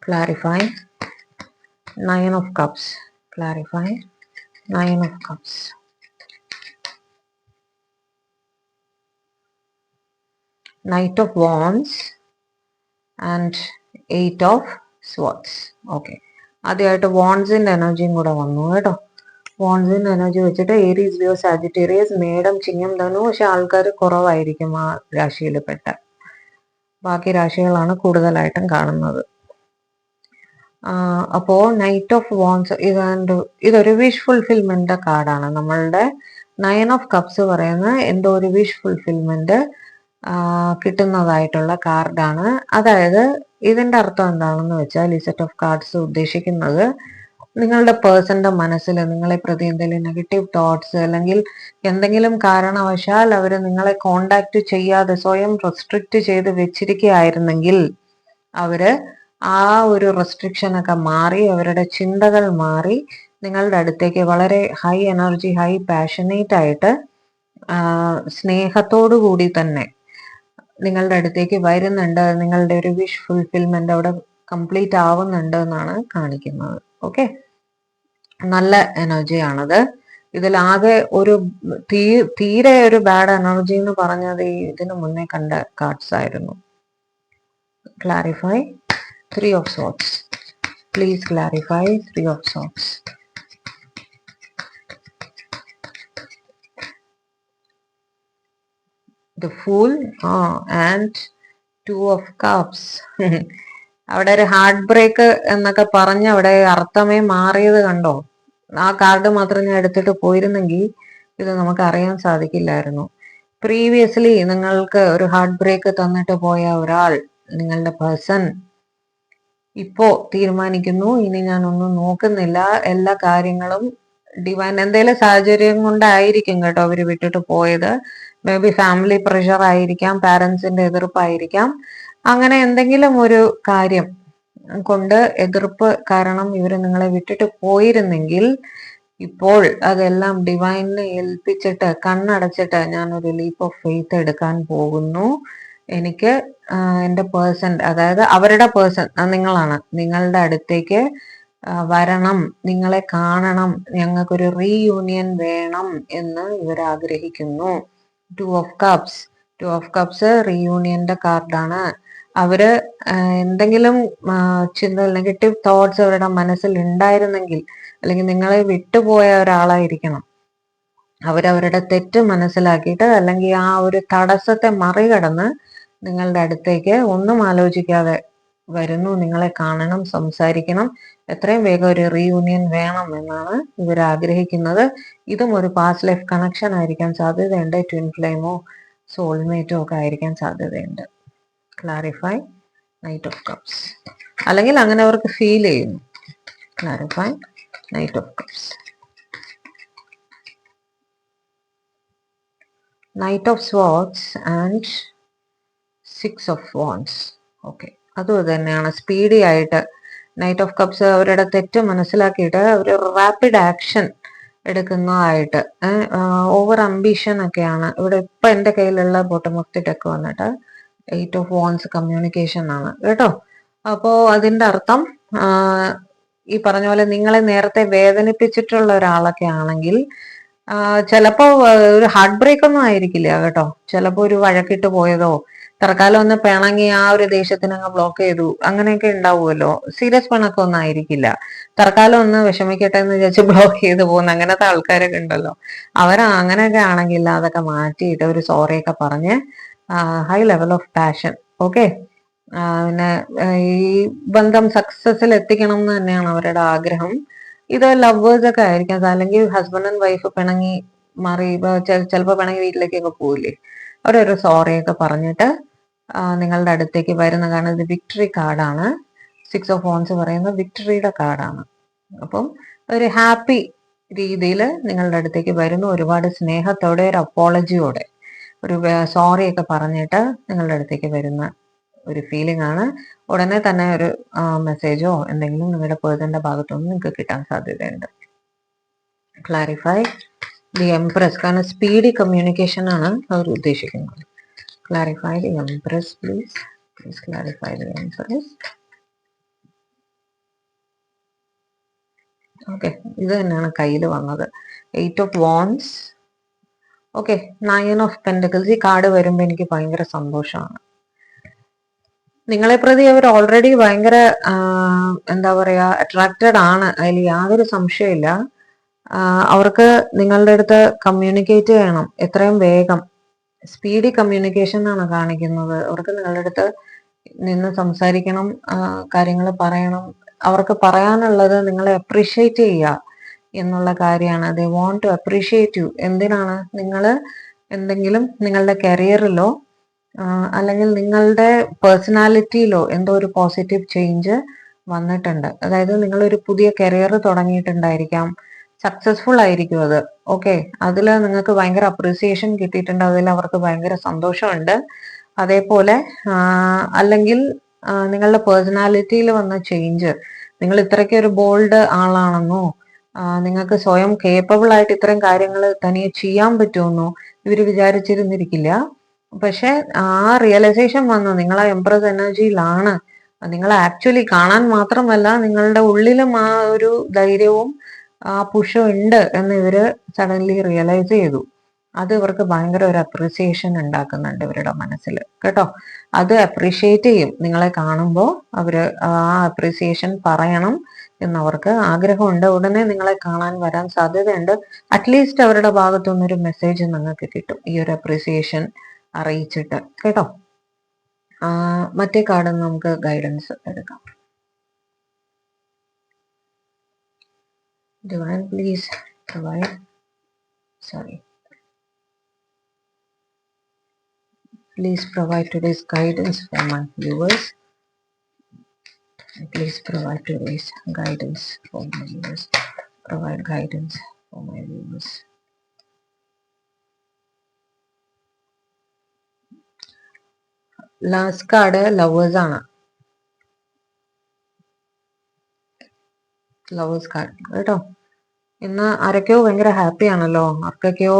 Clarify. 9 of Cups. Clarify. 9 of Cups. Knight of Wands and 8 of Swords. Okay, ആദ്യമായിട്ട് വാൺസിന്റെ എനർജിയും കൂടെ വന്നു, കേട്ടോ. വാൺസിന്റെ എനർജി വെച്ചിട്ട് ഏരീസ്, ലിയോ, സാജിറ്റേറിയസ്, മേടം, ചിങ്ങം, ധനു. പക്ഷെ ആൾക്കാർ കുറവായിരിക്കും ആ രാശിയിൽപ്പെട്ട. ബാക്കി രാശികളാണ് കൂടുതലായിട്ടും കാണുന്നത്. അപ്പോ നൈറ്റ് ഓഫ് വാൺസ് ഇതൊരു വിഷ് ഫുൾഫിൽമെന്റ് കാർഡാണ്. നമ്മളുടെ 9 of Cups പറയുന്ന എന്തോ ഒരു വിഷ് ഫുൾഫിൽമെന്റ് കിട്ടുന്നതായിട്ടുള്ള കാർഡാണ്. അതായത് ഇതിന്റെ അർത്ഥം എന്താണെന്ന് വെച്ചാൽ ഈ സെറ്റ് ഓഫ് കാർഡ്സ് ഉദ്ദേശിക്കുന്നത് നിങ്ങളുടെ പേഴ്സന്റെ മനസ്സിൽ നിങ്ങളെ പ്രതി എന്തെങ്കിലും നെഗറ്റീവ് തോട്ട്സ് അല്ലെങ്കിൽ എന്തെങ്കിലും കാരണവശാൽ അവർ നിങ്ങളെ കോണ്ടാക്ട് ചെയ്യാതെ സ്വയം റെസ്ട്രിക്റ്റ് ചെയ്ത് വെച്ചിരിക്കുകയായിരുന്നെങ്കിൽ അവര് ആ ഒരു റെസ്ട്രിക്ഷൻ ഒക്കെ മാറി, അവരുടെ ചിന്തകൾ മാറി നിങ്ങളുടെ അടുത്തേക്ക് വളരെ ഹൈ എനർജി, ഹൈ പാഷനേറ്റ് ആയിട്ട് സ്നേഹത്തോടു കൂടി തന്നെ നിങ്ങളുടെ അടുത്തേക്ക് വരുന്നുണ്ട്. നിങ്ങളുടെ ഒരു വിഷ് ഫുൾഫിൽമെന്റ് അവിടെ കംപ്ലീറ്റ് ആവുന്നുണ്ട് എന്നാണ് കാണിക്കുന്നത്. ഓക്കെ, നല്ല എനർജിയാണത്. ഇതിലാകെ ഒരു തീരെ ഒരു ബാഡ് എനർജി എന്ന് പറഞ്ഞത് ഇതിനു മുന്നേ കണ്ട കാർഡ്സ് ആയിരുന്നു. Clarify. 3 of Swords. Please clarify. 3 of Swords. The Fool and to of cups. അവിടെ ഒരു ഹാർട്ട് ബ്രേക്ക് എന്നൊക്കെ പറഞ്ഞ് അവിടെ അർത്ഥമേ മാറിയത് കണ്ടോ? ആ കാർഡ് മാത്രം ഞാൻ എടുത്തിട്ട് പോയിരുന്നെങ്കിൽ ഇത് നമുക്ക് അറിയാൻ സാധിക്കില്ലായിരുന്നു. പ്രീവിയസ്ലി നിങ്ങൾക്ക് ഒരു ഹാർട്ട് ബ്രേക്ക് തന്നിട്ട് പോയ ഒരാൾ, നിങ്ങളുടെ പേഴ്സൺ, ഇപ്പോ തീരുമാനിക്കുന്നു ഇനി ഞാൻ ഒന്നും നോക്കുന്നില്ല, എല്ലാ കാര്യങ്ങളും ഡിവൈൻ എന്തെങ്കിലും സാഹചര്യം കൊണ്ടായിരിക്കും കേട്ടോ അവര് വിട്ടിട്ട് പോയത്. മേ ബി ഫാമിലി പ്രഷർ ആയിരിക്കാം, പാരന്റ്സിന്റെ എതിർപ്പായിരിക്കാം, അങ്ങനെ എന്തെങ്കിലും ഒരു കാര്യം കൊണ്ട് എതിർപ്പ് കാരണം ഇവര് നിങ്ങളെ വിട്ടിട്ട് പോയിരുന്നെങ്കിൽ ഇപ്പോൾ അതെല്ലാം ഡിവൈനിനെ ഏൽപ്പിച്ചിട്ട് കണ്ണടച്ചിട്ട് ഞാനൊരു ലീപ്പ് ഓഫ് ഫെയ്ത്ത് എടുക്കാൻ പോകുന്നു. എനിക്ക് എന്റെ പേഴ്സൺ, അതായത് അവരുടെ പേഴ്സൺ നിങ്ങളാണ്, നിങ്ങളുടെ അടുത്തേക്ക് വരണം, നിങ്ങളെ കാണണം, ഞങ്ങൾക്കൊരു റീയൂണിയൻ വേണം എന്ന് ഇവർ ആഗ്രഹിക്കുന്നു. Two of cups. Two of cups റീയൂണിയന്റെ കാർഡാണ്. അവര് എന്തെങ്കിലും ചിന്ത, നെഗറ്റീവ് തോട്ട്സ് അവരുടെ മനസ്സിൽ ഉണ്ടായിരുന്നെങ്കിൽ, അല്ലെങ്കിൽ നിങ്ങളെ വിട്ടുപോയ ഒരാളായിരിക്കണം, അവരവരുടെ തെറ്റ് മനസ്സിലാക്കിയിട്ട് അല്ലെങ്കിൽ ആ ഒരു തടസ്സത്തെ മറികടന്ന് നിങ്ങളുടെ അടുത്തേക്ക് ഒന്നും ആലോചിക്കാതെ വരുന്നു. നിങ്ങളെ കാണണം, സംസാരിക്കണം, എത്രയും വേഗം ഒരു റീയൂണിയൻ വേണം എന്നാണ് ഇവർ ആഗ്രഹിക്കുന്നത്. ഇതും ഒരു പാസ്റ്റ് ലൈഫ് കണക്ഷൻ ആയിരിക്കാൻ സാധ്യതയുണ്ട്. ട്വിൻ ഫ്ലെയിമോ സോൾമേറ്റോ ഒക്കെ ആയിരിക്കാൻ സാധ്യതയുണ്ട്. ക്ലാരിഫൈ നൈറ്റ് ഓഫ് കപ്സ്, അല്ലെങ്കിൽ അങ്ങനെ അവർക്ക് ഫീൽ ചെയ്യുന്നു. Clarify knight of cups. Knight of swords and six of wants. Okay, അതും തന്നെയാണ്. സ്പീഡി ആയിട്ട് നൈറ്റ് ഓഫ് കപ്സ് അവരുടെ തെറ്റ് മനസ്സിലാക്കിയിട്ട് അവർ റാപ്പിഡ് ആക്ഷൻ എടുക്കുന്നതായിട്ട്, ഓവർ അംബിഷൻ ഒക്കെയാണ് ഇവിടെ. ഇപ്പൊ എന്റെ കയ്യിലുള്ള ബോട്ടം ഓഫ് ദി ഡെക്ക് വന്നിട്ട് എയ്റ്റ് ഓഫ് വാണ്ട്സ് കമ്മ്യൂണിക്കേഷൻ ആണ് കേട്ടോ. അപ്പോ അതിന്റെ അർത്ഥം ഈ പറഞ്ഞ പോലെ നിങ്ങളെ നേരത്തെ വേദനിപ്പിച്ചിട്ടുള്ള ഒരാളൊക്കെ ആണെങ്കിൽ ചിലപ്പോ ഒരു ഹാർട്ട് ബ്രേക്ക് ഒന്നും ആയിരിക്കില്ല കേട്ടോ. ചിലപ്പോ ഒരു വഴക്കിട്ട് പോയതോ, തൽക്കാലം ഒന്ന് പിണങ്ങി ആ ഒരു ദേഷ്യത്തിന് അങ്ങ് ബ്ലോക്ക് ചെയ്തു, അങ്ങനെയൊക്കെ ഉണ്ടാവുമല്ലോ. സീരിയസ് പിണക്കൊന്നും ആയിരിക്കില്ല. തൽക്കാലം ഒന്ന് വിഷമിക്കട്ടെ എന്ന് വിചാരിച്ച് ബ്ലോക്ക് ചെയ്ത് പോകുന്ന അങ്ങനത്തെ ആൾക്കാരൊക്കെ ഉണ്ടല്ലോ. അങ്ങനെയൊക്കെ ആണെങ്കിൽ അതൊക്കെ മാറ്റിയിട്ട് ഒരു സോറിയൊക്കെ പറഞ്ഞ് high level of passion. Okay, പിന്നെ ഈ ബന്ധം സക്സസിൽ എത്തിക്കണം എന്ന് തന്നെയാണ് അവരുടെ ആഗ്രഹം. ഇത് ലവേഴ്സ് ഒക്കെ ആയിരിക്കാം, അല്ലെങ്കിൽ ഹസ്ബൻഡ് ആൻഡ് വൈഫ് പിണങ്ങി മാറി ചിലപ്പോ പിണങ്ങി വീട്ടിലേക്കൊക്കെ പോയില്ലേ, അവരൊരു സോറിയൊക്കെ പറഞ്ഞിട്ട് നിങ്ങളുടെ അടുത്തേക്ക് വരുന്ന. കാരണം ഇത് വിക്ടറി കാർഡാണ്. സിക്സ് ഓഫ് വോൺസ് പറയുന്നത് വിക്ടറിയുടെ കാർഡാണ്. അപ്പം ഒരു ഹാപ്പി രീതിയിൽ നിങ്ങളുടെ അടുത്തേക്ക് വരുന്നു, ഒരുപാട് സ്നേഹത്തോടെ ഒരു അപ്പോളജിയോടെ ഒരു സോറിയൊക്കെ പറഞ്ഞിട്ട് നിങ്ങളുടെ അടുത്തേക്ക് വരുന്ന ഒരു ഫീലിംഗ് ആണ്. ഉടനെ തന്നെ ഒരു മെസ്സേജോ എന്തെങ്കിലും നിങ്ങളുടെ പേഴ്സന്റെ ഭാഗത്തുനിന്ന് നിങ്ങൾക്ക് കിട്ടാൻ സാധ്യതയുണ്ട്. ക്ലാരിഫൈ ദി എംപ്രസ്, കാരണം സ്പീഡി കമ്മ്യൂണിക്കേഷൻ ആണ് അവർ ഉദ്ദേശിക്കുന്നത്. Clarify the empress please. Please clarify the empress. Okay, ഇത് തന്നെയാണ് കയ്യിൽ വന്നത്. Eight of wands. Okay, nine of pentacles. ഈ കാർഡ് വരുമ്പോൾ എനിക്ക് ഭയങ്കര സന്തോഷമാണ്. നിങ്ങളെ പ്രതി അവർ ഓൾറെഡി ഭയങ്കര എന്താ പറയാ അട്രാക്റ്റഡ് ആണ്, അതിൽ യാതൊരു സംശയമില്ല. അവർക്ക് നിങ്ങളുടെ അടുത്ത് കമ്മ്യൂണിക്കേറ്റ് ചെയ്യണം എത്രയും വേഗം. സ്പീഡി കമ്മ്യൂണിക്കേഷൻ ആണ് കാണിക്കുന്നത്. അവർക്ക് നിങ്ങളുടെ അടുത്ത് നിന്ന് സംസാരിക്കണം, കാര്യങ്ങൾ പറയണം. അവർക്ക് പറയാനുള്ളത് നിങ്ങളെ അപ്രീഷിയേറ്റ് ചെയ്യുക എന്നുള്ള കാര്യമാണ്. ദേ വോണ്ട് ടു അപ്രീഷിയേറ്റ് യു. എന്തിനാണ്? നിങ്ങൾ എന്തെങ്കിലും നിങ്ങളുടെ കരിയറിലോ അല്ലെങ്കിൽ നിങ്ങളുടെ പേഴ്സണാലിറ്റിയിലോ എന്തോ ഒരു പോസിറ്റീവ് ചേഞ്ച് വന്നിട്ടുണ്ട്. അതായത് നിങ്ങളൊരു പുതിയ കരിയർ തുടങ്ങിയിട്ടുണ്ടായിരിക്കാം, സക്സസ്ഫുൾ ആയിരിക്കും അത്. ഓക്കെ, അതിൽ നിങ്ങൾക്ക് ഭയങ്കര അപ്രീസിയേഷൻ കിട്ടിയിട്ടുണ്ട്, അതിൽ അവർക്ക് ഭയങ്കര സന്തോഷമുണ്ട്. അതേപോലെ അല്ലെങ്കിൽ നിങ്ങളുടെ പേഴ്സണാലിറ്റിയിൽ വന്ന ചേഞ്ച്, നിങ്ങൾ ഇത്രയ്ക്ക് ഒരു ബോൾഡ് ആളാണെന്നോ, നിങ്ങൾക്ക് സ്വയം കേപ്പബിൾ ആയിട്ട് ഇത്രയും കാര്യങ്ങൾ തനിയെ ചെയ്യാൻ പറ്റുമെന്നോ ഇവർ വിചാരിച്ചിരുന്നിരിക്കില്ല. പക്ഷെ ആ റിയലൈസേഷൻ വന്നു, നിങ്ങൾ ആ എംപ്രസ് എനർജിയിലാണ്. നിങ്ങൾ ആക്ച്വലി കാണാൻ മാത്രമല്ല, നിങ്ങളുടെ ഉള്ളിലും ആ ഒരു ധൈര്യവും ആ പുഷും ഉണ്ട് എന്ന് ഇവര് സഡൻലി റിയലൈസ് ചെയ്തു. അത് ഇവർക്ക് ഭയങ്കര ഒരു അപ്രീസിയേഷൻ ഉണ്ടാക്കുന്നുണ്ട് ഇവരുടെ മനസ്സിൽ കേട്ടോ. അത് അപ്രീഷിയേറ്റ് ചെയ്യും നിങ്ങളെ കാണുമ്പോൾ. അവര് ആ അപ്രീസിയേഷൻ പറയണം എന്നവർക്ക് ആഗ്രഹമുണ്ട്. ഉടനെ നിങ്ങളെ കാണാൻ വരാൻ സാധ്യതയുണ്ട്. അറ്റ്ലീസ്റ്റ് അവരുടെ ഭാഗത്തുനിന്നൊരു മെസ്സേജ് നിങ്ങൾക്ക് കിട്ടും ഈ ഒരു അപ്രീസിയേഷൻ അറിയിച്ചിട്ട് കേട്ടോ. മറ്റേ കാർഡിൽ നിന്ന് നമുക്ക് ഗൈഡൻസ് എടുക്കാം. Divine please provide please provide today's guidance for my viewers. Please provide today's guidance for my viewers. Provide guidance for my viewers. Last card lovers ആണ്. ലവേഴ്സ് കാർഡ് കേട്ടോ. ഇന്ന് ആരൊക്കെയോ ഭയങ്കര ഹാപ്പി ആണല്ലോ. ആർക്കൊക്കെയോ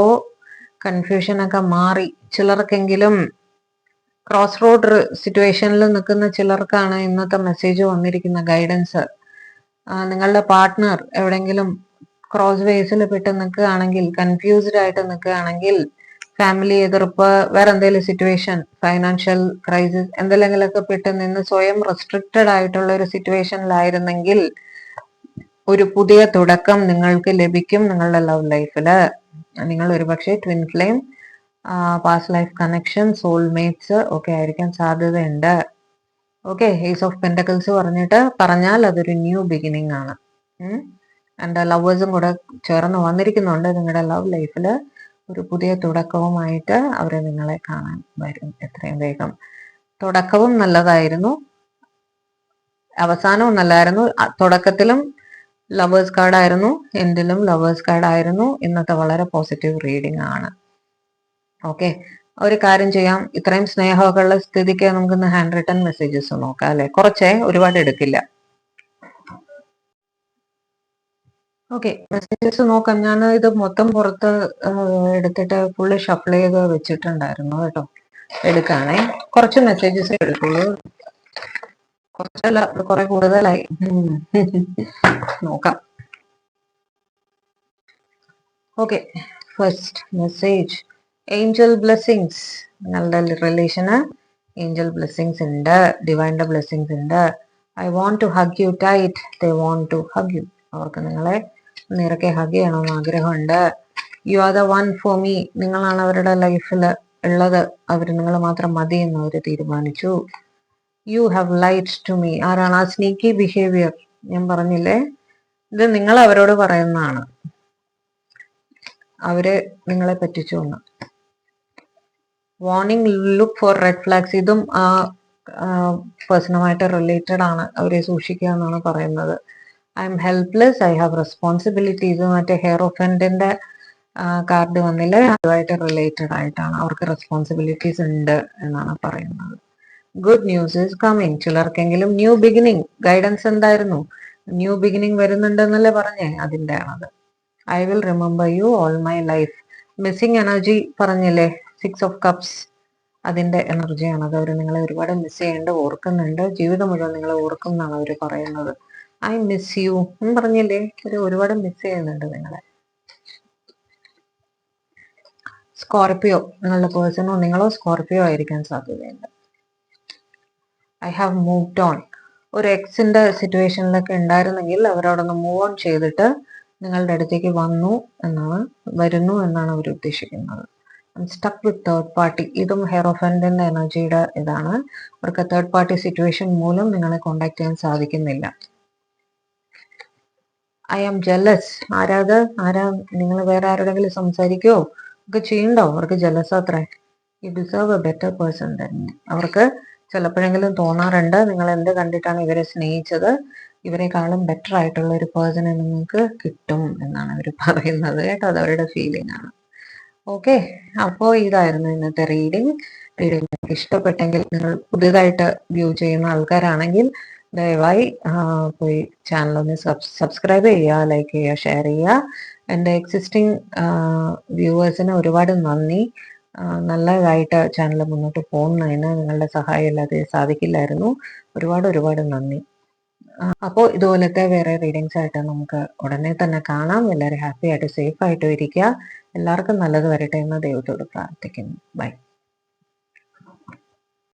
കൺഫ്യൂഷൻ ഒക്കെ മാറി. ചിലർക്കെങ്കിലും ക്രോസ് റോഡ് സിറ്റുവേഷനിൽ നിൽക്കുന്ന ചിലർക്കാണ് ഇന്നത്തെ മെസ്സേജ് വന്നിരിക്കുന്ന ഗൈഡൻസ്. നിങ്ങളുടെ പാർട്ട്ണർ എവിടെയെങ്കിലും ക്രോസ് വേസിൽ പെട്ട് നിൽക്കുകയാണെങ്കിൽ, കൺഫ്യൂസ്ഡ് ആയിട്ട് നിൽക്കുകയാണെങ്കിൽ, ഫാമിലി എതിർപ്പ്, വേറെ എന്തെങ്കിലും സിറ്റുവേഷൻ, ഫൈനാൻഷ്യൽ ക്രൈസിസ്, എന്തെങ്കിലുമൊക്കെ പെട്ട് നിന്ന് സ്വയം റെസ്ട്രിക്റ്റഡ് ആയിട്ടുള്ള ഒരു സിറ്റുവേഷനിലായിരുന്നെങ്കിൽ ഒരു പുതിയ തുടക്കം നിങ്ങൾക്ക് ലഭിക്കും നിങ്ങളുടെ ലവ് ലൈഫില്. നിങ്ങൾ ഒരുപക്ഷെ twin flame, past life connection, soulmates ഒക്കെ ആയിരിക്കാൻ സാധ്യതയുണ്ട്. ഓക്കെ, ഏസ് ഓഫ് പെന്റക്കിൾസ് പറഞ്ഞാൽ അതൊരു ന്യൂ ബിഗിനിങ് ആണ്. ആൻഡ് ലവേഴ്സും കൂടെ ചേർന്ന് വന്നിരിക്കുന്നുണ്ട്. നിങ്ങളുടെ ലവ് ലൈഫിൽ ഒരു പുതിയ തുടക്കവുമായിട്ട് അവരെ നിങ്ങളെ കാണാൻ വരും എത്രയും വേഗം. തുടക്കവും നല്ലതായിരുന്നു, അവസാനവും നല്ലതായിരുന്നു. തുടക്കത്തിലും ലവേഴ്സ് കാർഡായിരുന്നു, എൻഡിലും ലവേഴ്സ് കാർഡായിരുന്നു. ഇന്നത്തെ വളരെ പോസിറ്റീവ് റീഡിംഗ് ആണ്. ഓക്കെ, ഒരു കാര്യം ചെയ്യാം. ഇത്രയും സ്നേഹമൊക്കെ ഉള്ള സ്ഥിതിക്ക് നമുക്കിന്ന് ഹാൻഡ് റിട്ടൺ മെസ്സേജസ് നോക്കാം അല്ലെ. കുറച്ചേ, ഒരുപാട് എടുക്കില്ല. ഓക്കെ, മെസ്സേജസ് നോക്കാം. ഞാൻ ഇത് മൊത്തം പുറത്ത് എടുത്തിട്ട് ഫുള്ള് ഷഫിൾ ചെയ്ത് വെച്ചിട്ടുണ്ടായിരുന്നു കേട്ടോ. എടുക്കാണേ, കുറച്ച് മെസ്സേജസ് എടുക്കുള്ളൂ. കുറച്ചല്ല, കുറെ കൂടുതലായി. നോക്കാം. Okay, first message, angel blessings. നിങ്ങളുടെ റിലേഷന് ഏഞ്ചൽ ബ്ലെസ്സിങ്സ് ഉണ്ട്, ഡിവൈൻ്റെ ബ്ലെസ്സിങ്സ് ഉണ്ട്. I want to hug you tight, they want to hug you. അവർക്ക് നിങ്ങളെ നിറക്കെ ഹഗ് ചെയ്യണമെന്ന് ആഗ്രഹമുണ്ട്. You are the one for me. നിങ്ങളാണ് അവരുടെ ലൈഫിൽ ഉള്ളത്. അവർ നിങ്ങൾ മാത്രം മതി എന്ന് അവർ തീരുമാനിച്ചു. You have light to me. ആരാണ് ആ സ്നീക്കി ബിഹേവിയർ? ഞാൻ പറഞ്ഞില്ലേ, ഇത് നിങ്ങൾ അവരോട് പറയുന്നതാണ്. അവര് നിങ്ങളെ പറ്റിച്ചു എന്ന്. Warning, look for red flags. ഇതും ആ പേഴ്സണുമായിട്ട് റിലേറ്റഡ് ആണ്. അവരെ സൂക്ഷിക്കുക എന്നാണ് പറയുന്നത്. I'm helpless, I have responsibilities. മറ്റേ ഹെയർ ഓഫൻഡിന്റെ കാർഡ് വന്നില്ലേ, അതുമായിട്ട് റിലേറ്റഡ് ആയിട്ടാണ്. അവർക്ക് റെസ്പോൺസിബിലിറ്റീസ് ഉണ്ട് എന്നാണ് പറയുന്നത്. Good news is coming. ചിലർക്കെങ്കിലും ന്യൂ ബിഗിനിങ്. ഗൈഡൻസ് എന്തായിരുന്നു? ന്യൂ ബിഗിനിങ് വരുന്നുണ്ടെന്നല്ലേ പറഞ്ഞേ, അതിൻ്റെ ആണത്. I will remember you all my life. Missing energy പറഞ്ഞില്ലേ, 6 ഓഫ് കപ്സ്, അതിന്റെ എനർജിയാണത്. അവർ നിങ്ങളെ ഒരുപാട് മിസ് ചെയ്യുന്നുണ്ട്, ഓർക്കുന്നുണ്ട്. ജീവിതം മുഴുവൻ നിങ്ങളെ ഓർക്കും എന്നാണ് അവർ പറയുന്നത്. ഐ മിസ് യു എന്ന് പറഞ്ഞില്ലേ, അവർ ഒരുപാട് മിസ് ചെയ്യുന്നുണ്ട് നിങ്ങളെ. സ്കോർപിയോ, നിങ്ങളുടെ പേഴ്സണോ നിങ്ങളോ സ്കോർപിയോ ആയിരിക്കാൻ സാധ്യതയുണ്ട്. I have moved on. ഒരു എക്സിന്റെ സിറ്റുവേഷനിലൊക്കെ ഉണ്ടായിരുന്നെങ്കിൽ അവരോടൊന്ന് മൂവ് ഓൺ ചെയ്തിട്ട് നിങ്ങളുടെ അടുത്തേക്ക് വരുന്നു എന്നാണ് അവർ ഉദ്ദേശിക്കുന്നത്. സ്റ്റക്ക് വിത്ത് തേർഡ് പാർട്ടി. ഇതും ഹെയറോഫൻഡിന്റെ എനർജിയുടെ ഇതാണ്. അവർക്ക് തേർഡ് പാർട്ടി സിറ്റുവേഷൻ മൂലം നിങ്ങളെ കോണ്ടാക്ട് ചെയ്യാൻ സാധിക്കുന്നില്ല. I am jealous. ആരാ നിങ്ങൾ വേറെ ആരോടെങ്കിലും സംസാരിക്കുവോ ഒക്കെ ചെയ്യണ്ടോ? അവർക്ക് ജലസ് അത്രേ. You deserve a better person than. അവർക്ക് ചിലപ്പോഴെങ്കിലും തോന്നാറുണ്ട്, നിങ്ങൾ എന്ത് കണ്ടിട്ടാണ് ഇവരെ സ്നേഹിച്ചത്, ഇവരെക്കാളും ബെറ്റർ ആയിട്ടുള്ള ഒരു പേഴ്സണെ നിങ്ങൾക്ക് കിട്ടും എന്നാണ് അവർ പറയുന്നത് കേട്ടോ. അത് അവരുടെ ഫീലിംഗ് ആണ്. ഓക്കെ, അപ്പോൾ ഇതായിരുന്നു ഇന്നത്തെ റീഡിംഗ്. ഇഷ്ടപ്പെട്ടെങ്കിൽ, നിങ്ങൾ പുതിയതായിട്ട് വ്യൂ ചെയ്യുന്ന ആൾക്കാരാണെങ്കിൽ ദയവായി പോയി ചാനലൊന്ന് സബ്സ്ക്രൈബ് ചെയ്യുക, ലൈക്ക് ചെയ്യുക, ഷെയർ ചെയ്യുക. എൻ്റെ എക്സിസ്റ്റിംഗ് വ്യൂവേഴ്സിന് ഒരുപാട് നന്ദി. നല്ലതായിട്ട് ചാനൽ മുന്നോട്ട് പോകുന്നതിന് നിങ്ങളുടെ സഹായം ഇല്ലാതെ സാധിക്കില്ലായിരുന്നു. ഒരുപാട് നന്ദി. അപ്പോൾ ഇതുപോലത്തെ വേറെ റീഡിങ്സ് ആയിട്ട് നമുക്ക് ഉടനെ തന്നെ കാണാം. എല്ലാവരും ഹാപ്പി ആയിട്ട് സേഫ് ആയിട്ട് ഇരിക്കുക. എല്ലാവർക്കും നല്ലത് വരട്ടെ എന്ന് ദൈവത്തോട് പ്രാർത്ഥിക്കുന്നു. ബൈ.